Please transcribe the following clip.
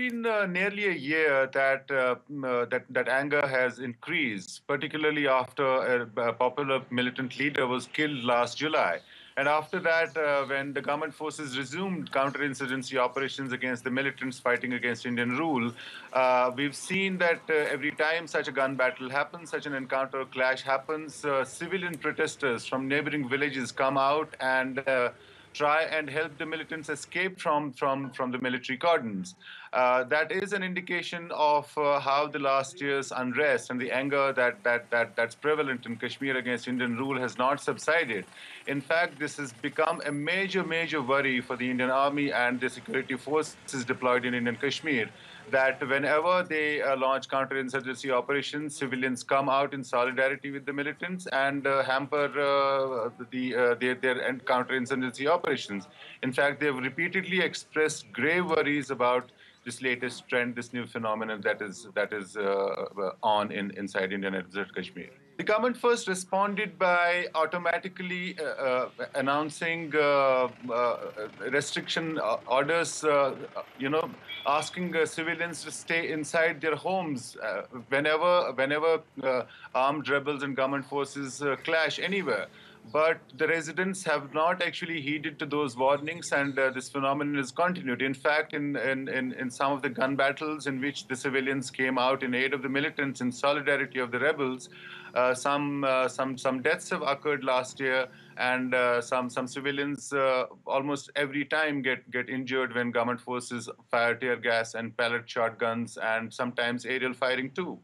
been nearly a year that anger has increased, particularly after a popular militant leader was killed last July. And after that, when the government forces resumed counterinsurgency operations against the militants fighting against Indian rule, we've seen that every time such a gun battle happens, such an encounter or clash happens, civilian protesters from neighboring villages come out and try and help the militants escape from the military cordons. That is an indication of how the last year's unrest and the anger that's prevalent in Kashmir against Indian rule has not subsided. In fact, this has become a major worry for the Indian Army and the security forces deployed in Indian Kashmir, that whenever they launch counterinsurgency operations, civilians come out in solidarity with the militants and hamper their counterinsurgency operations. In fact, they have repeatedly expressed grave worries about this latest trend, this new phenomenon that is on inside Indian and Kashmir. The government first responded by automatically announcing restriction orders, asking civilians to stay inside their homes whenever armed rebels and government forces clash anywhere. But the residents have not actually heeded to those warnings, and this phenomenon has continued. In fact, in some of the gun battles in which the civilians came out in aid of the militants in solidarity of the rebels, some deaths have occurred last year, and some civilians almost every time get injured when government forces fire tear gas and pellet shotguns, and sometimes aerial firing too.